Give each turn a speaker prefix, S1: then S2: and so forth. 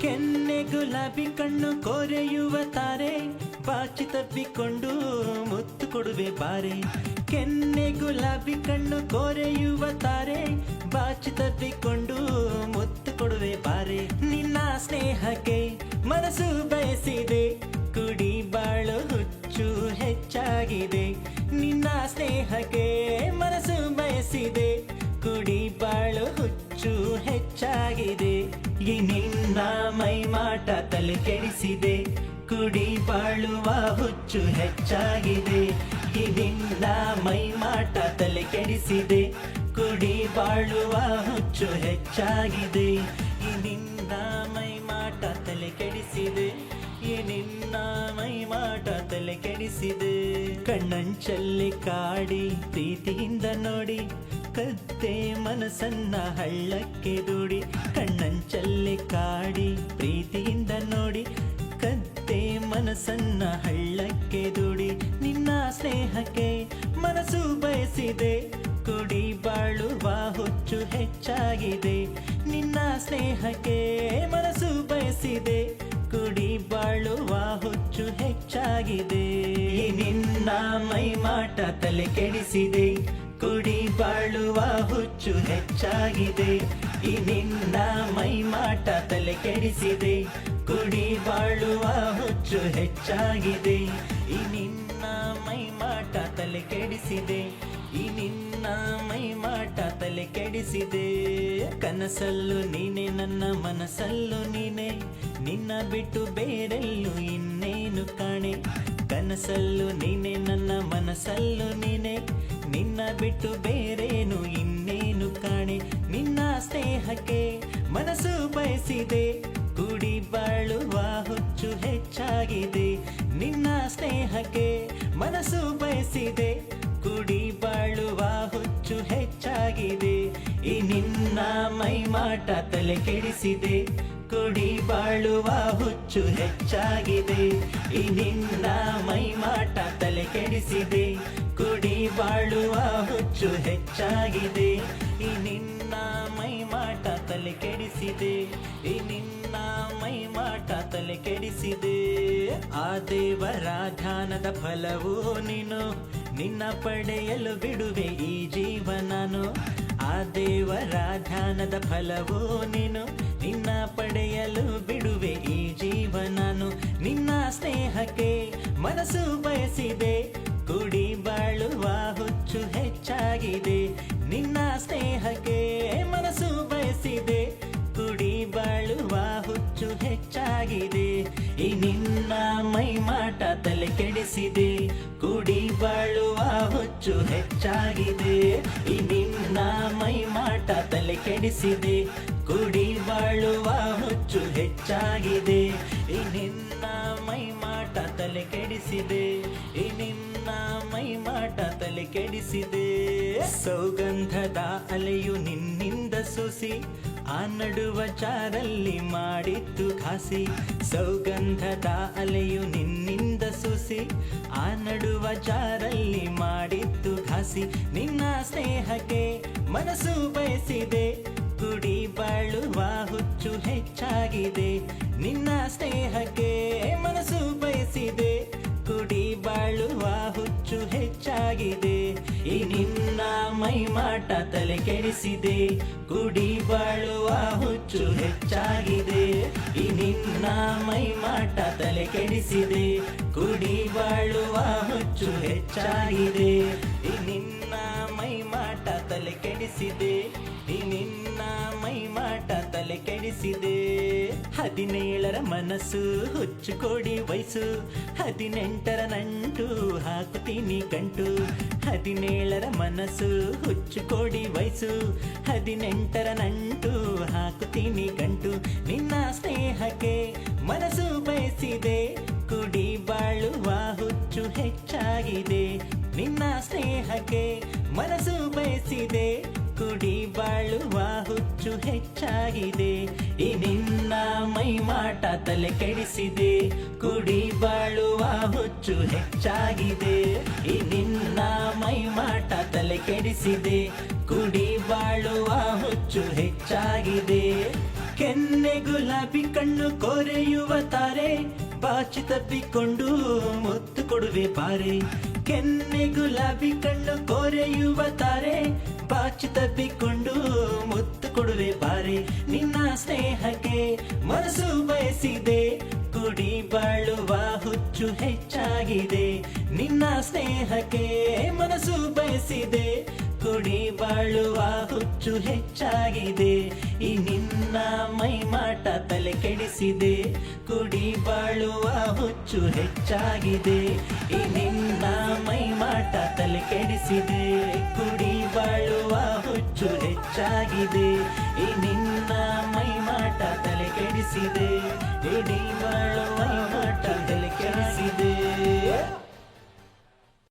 S1: ಕೆನ್ನೆ ಗುಲಾಬಿ ಕಣ್ಣು ಕೊರೆಯುವ ತಾರೆ, ಬಾಚಿ ತಪ್ಪಿಕೊಂಡು ಮುತ್ತು ಕೊಡುವೆ ಬಾರೆ. ಕೆನ್ನೆ ಗುಲಾಬಿ ಕಣ್ಣು ಕೊರೆಯುವ ತಾರೆ, ಬಾಚಿ ತಪ್ಪಿಕೊಂಡು ಮುತ್ತು ಕೊಡುವೆ ಬಾರೆ. ನಿನ್ನ ಸ್ನೇಹಕ್ಕೆ ಮನಸ್ಸು ಬಯಸಿದೆ, ಕುಡಿ ಬಾಳು ಹುಚ್ಚು ಹೆಚ್ಚಾಗಿದೆ. ನಿನ್ನ ಸ್ನೇಹಕ್ಕೆ ಮನಸ್ಸು ಬಯಸಿದೆ, ಕುಡಿ ಬಾಳು ಹುಚ್ಚು ಹೆಚ್ಚಾಗಿದೆ. ಈ ನಿನ್ನ ಮೈ ಮಾಟ ತಲೆ ಕೆಡಿಸಿದೆ, ಕುಡಿ ಬಾಳುವ ಹುಚ್ಚು ಹೆಚ್ಚಾಗಿದೆ. ಈ ನಿನ್ನ ಮೈ ಮಾಟ ತಲೆ ಕೆಡಿಸಿದೆ, ಕುಡಿ ಬಾಳುವ ಹುಚ್ಚು ಹೆಚ್ಚಾಗಿದೆ. ಈ ನಿನ್ನ ಮೈ ಮಾಟ ತಲೆ ಕೆಡಿಸಿದೆ, ಈ ನಿನ್ನ ಮೈ ಮಾಟ ತಲೆ ಕೆಡಿಸಿದೆ. ಕಣ್ಣಂಚಲ್ಲಿ ಕಾಡಿ ಪ್ರೀತಿಯಿಂದ ನೋಡಿ, ಕದ್ದೆ ಮನಸ್ಸನ್ನ ಹಳ್ಳಕ್ಕೆ ದೂಡಿ. ಕಣ್ಣಂಚಲ್ಲಿ ಕಾಡಿ ಪ್ರೀತಿಯಿಂದ ನೋಡಿ, ಕದ್ದೆ ಮನಸ್ಸನ್ನ ಹಳ್ಳಕ್ಕೆ ದೂಡಿ. ನಿನ್ನ ಸ್ನೇಹಕ್ಕೆ ಮನಸ್ಸು ಬಯಸಿದೆ, ಕುಡಿ ಬಾಳುವ ಹುಚ್ಚು ಹೆಚ್ಚಾಗಿದೆ. ನಿನ್ನ ಸ್ನೇಹಕ್ಕೆ ಮನಸ್ಸು ಬಯಸಿದೆ, ಕುಡಿ ಬಾಳುವ ಹುಚ್ಚು ಹೆಚ್ಚಾಗಿದೆ. ನಿನ್ನ ಮೈ ಮಾಟ ತಲೆ ಕೆಡಿಸಿದೆ, ಕುಡಿ ಬಾಳುವ ಹುಚ್ಚು ಹೆಚ್ಚಾಗಿದೆ. ಈ ನಿನ್ನ ಮೈ ಮಾಟ ತಲೆ ಕೆಡಿಸಿದೆ, ಕುಡಿ ಬಾಳುವ ಹುಚ್ಚು ಹೆಚ್ಚಾಗಿದೆ. ಈ ನಿನ್ನ ಮೈ ಮಾಟ ತಲೆ ಕೆಡಿಸಿದೆ, ಈ ನಿನ್ನ ಮೈ ಮಾಟ ತಲೆ ಕೆಡಿಸಿದೆ. ಕನಸಲ್ಲೂ ನೀನೆ, ನನ್ನ ಮನಸ್ಸಲ್ಲೂ ನೀನೆ, ನಿನ್ನ ಬಿಟ್ಟು ಬೇರೆಲ್ಲೂ ಇನ್ನೇನು ಕಾಣೆ. ಕನಸಲ್ಲೂ ನೀನೆ, ನನ್ನ ಮನಸ್ಸಲ್ಲೂ ನೀನೆ, ನಿನ್ನ ಬಿಟ್ಟು ಬೇರೇನು ಇನ್ನೇನು ಕಾಣೆ. ನಿನ್ನ ಸ್ನೇಹಕ್ಕೆ ಮನಸ್ಸು ಬಯಸಿದೆ, ಕುಡಿ ಬಾಳುವ ಹುಚ್ಚು ಹೆಚ್ಚಾಗಿದೆ. ನಿನ್ನ ಸ್ನೇಹಕ್ಕೆ ಮನಸ್ಸು ಬಯಸಿದೆ, ಕುಡಿ ಬಾಳುವ ಹುಚ್ಚು ಹೆಚ್ಚಾಗಿದೆ. ಈ ನಿನ್ನ ಮೈ ಮಾಟ ತಲೆ ಕೆಡಿಸಿದೆ, ಕುಡಿ ಬಾಳುವ ಹುಚ್ಚು ಹೆಚ್ಚಾಗಿದೆ. ಈ ನಿನ್ನ ಮೈ ಮಾಟ ತಲೆ ಕೆಡಿಸಿದೆ, ಕುಡಿ ಬಾಳುವ ಹುಚ್ಚು ಹೆಚ್ಚಾಗಿದೆ. ಈ ನಿನ್ನ ಮೈ ಮಾಟ ತಲೆ ಕೆಡಿಸಿದೆ, ಈ ನಿನ್ನ ಮೈ ಮಾಟ ತಲೆ ಕೆಡಿಸಿದೆ. ಆ ದೇವರ ಧ್ಯಾನದ ಫಲವು ನೀನು, ನಿನ್ನ ಪಡೆಯಲು ಬಿಡುವೆ ಈ ಜೀವನನು. ಆ ದೇವರ ಧ್ಯಾನದ ಫಲವು ನೀನು, ನಿನ್ನ ಪಡೆಯಲು ಬಿಡುವೆ ಈ ಜೀವನನು. ನಿನ್ನ ಸ್ನೇಹಕ್ಕೆ ಮನಸ್ಸು ಬಯಸಿದೆ, ಕುಡಿ ಬಾಳುವ ಹುಚ್ಚು ಹೆಚ್ಚಾಗಿದೆ. ನಿನ್ನ ಸ್ನೇಹಕ್ಕೆ ಮನಸ್ಸು ಬಯಸಿದೆ, ಕುಡಿ ಬಾಳುವ ಹುಚ್ಚು ಹೆಚ್ಚಾಗಿದೆ. ಈ ನಿನ್ನ ಮೈ ಮಾಟ ತಲೆ ಕೆಡಿಸಿದೆ, ಕುಡಿ ಬಾಳುವ ಹುಚ್ಚು ಹೆಚ್ಚಾಗಿದೆ. ಈ ನಿನ್ನ ಮೈ ಮಾಟ ತಲೆ ಕೆಡಿಸಿದೆ, ಕುಡಿ ಬಾಳುವ ಹುಚ್ಚು ಹೆಚ್ಚಾಗಿದೆ. ಈ ನಿನ್ನ ಮೈ ಮಾಟ ತಲೆ ಕೆಡಿಸಿದೆ, ಈ ನಿನ್ನ ಮೈ ಮಾಟ ತಲೆ ಕೆಡಿಸಿದೆ. ಸೌಗಂಧದ ಅಲೆಯು ನಿನ್ನಿಂದ ಸೂಸಿ, ಆ ನಡುವ ಜಾರಲ್ಲಿ ಮಾಡಿದ್ದು ಘಾಸಿ. ಸೌಗಂಧದ ಅಲೆಯು ನಿನ್ನಿಂದ ಸೂಸಿ, ಆ ನಡುವ ಜಾರಲ್ಲಿ ಮಾಡಿದ್ದು ಘಾಸಿ. ನಿನ್ನ ಸ್ನೇಹಕ್ಕೆ ಮನಸ್ಸು ಬಯಸಿದೆ, ಕುಡಿ ಬಾಳುವ ಹುಚ್ಚು ಹೆಚ್ಚಾಗಿದೆ. ನಿನ್ನ ಸ್ನೇಹಕ್ಕೆ ಮನಸ್ಸು ಬಯಸಿದೆ, ಕುಡಿ ಬಾಳುವ ಹುಚ್ಚು ಹೆಚ್ಚಾಗಿದೆ. ಈ ನಿನ್ನ ಮೈ ಮಾಟ ತಲೆ ಕೆಡಿಸಿದೆ, ಕುಡಿ ಬಾಳುವ ಹುಚ್ಚು ಹೆಚ್ಚಾಗಿದೆ. ಈ ನಿನ್ನ ಮೈ ಮಾಟ ತಲೆ ಕೆಡಿಸಿದೆ, ಕುಡಿ ಬಾಳುವ ಹುಚ್ಚು ಹೆಚ್ಚಾಗಿದೆ. ಈ ನಿನ್ನ ಮೈ ಮಾಟ ತಲೆ ಕೆಡಿಸಿದೆ, ಈ ನಿನ್ನ ಮೈ ಮಾಟ ತಲೆ ಕೆಡಿಸಿದೆ. 17ರ ಮನಸ್ಸು ಹುಚ್ಚು ಕೊಡಿ ವಯಸ್ಸು, 18ರ ನಂಟು ಹಾಕುತ್ತೀನಿ ಗಂಟು. 17ರ ಮನಸ್ಸು ಹುಚ್ಚು ಕೊಡಿ ವಯಸ್ಸು, 18ರ ನಂಟು ಹಾಕುತ್ತೀನಿ ಗಂಟು. ನಿನ್ನ ಸ್ನೇಹಕ್ಕೆ ಮನಸ್ಸು ಬಯಸಿದೆ, ಕುಡಿ ಬಾಳುವ ಹುಚ್ಚು ಹೆಚ್ಚಾಗಿದೆ. ನಿನ್ನ ಸ್ನೇಹಕ್ಕೆ ಮನಸ್ಸು ಬಯಸಿದೆ, ಕುಡಿ ಬಾಳುವ ಹುಚ್ಚು ಹೆಚ್ಚಾಗಿದೆ. ಈ ನಿನ್ನ ಮೈ ಮಾಟ ತಲೆ ಕೆಡಿಸಿದೆ, ಕುಡಿ ಬಾಳುವ ಹುಚ್ಚು ಹೆಚ್ಚಾಗಿದೆ. ಈ ನಿನ್ನ ಮೈ ಮಾಟ ತಲೆ ಕೆಡಿಸಿದೆ, ಕುಡಿ ಬಾಳುವ ಹುಚ್ಚು ಹೆಚ್ಚಾಗಿದೆ. ಕೆನ್ನೆಗೂ ಗುಲಾಬಿ ಕಣ್ಣು ಕೊರೆಯುವ ತಾರೆ ಬಾಚಿ ತಬ್ಬಿಕೊಂಡು ಮುತ್ತು ಕೊಡುವೆ ಬಾರೆ ಕೆನ್ನೆ ಗುಲಾಬಿ ಕಣ್ಣು ಕೊರೆಯುವ ತಾರೆ ಬಾಚಿ ತಬ್ಬಿಕೊಂಡು ಮುತ್ತು ಕೊಡುವೆ ಬಾರೆ ನಿನ್ನ ಸ್ನೇಹಕ್ಕೆ ಮನಸ್ಸು ಬಯಸಿದೆ ಕುಡಿ ಬಾಳುವ ಹುಚ್ಚು ಹೆಚ್ಚಾಗಿದೆ ನಿನ್ನ ಸ್ನೇಹಕ್ಕೆ ಮನಸ್ಸು ಬಯಸಿದೆ ಕುಡಿ ಬಾಳುವ ಹುಚ್ಚು ಹೆಚ್ಚಾಗಿದೆ ಈ ನಿನ್ನ ಮೈಮಾಟ ತಲೆ ಕೆಡಿಸಿದೆ ಕುಡಿ ಬಾಳುವ ಹುಚ್ಚು ಹೆಚ್ಚಾಗಿದೆ ಈ ನಿನ್ನ ಮೈಮಾಟ ತಲೆ ಕೆಡಿಸಿದೆ ಕುಡಿ ಬಾಳುವ ಹುಚ್ಚು ಹೆಚ್ಚಾಗಿದೆ ಈ ನಿನ್ನ ಮೈಮಾಟ ತಲೆ ಕೆಡಿಸಿದೆ ಇಡೀ ಬಾಳುವ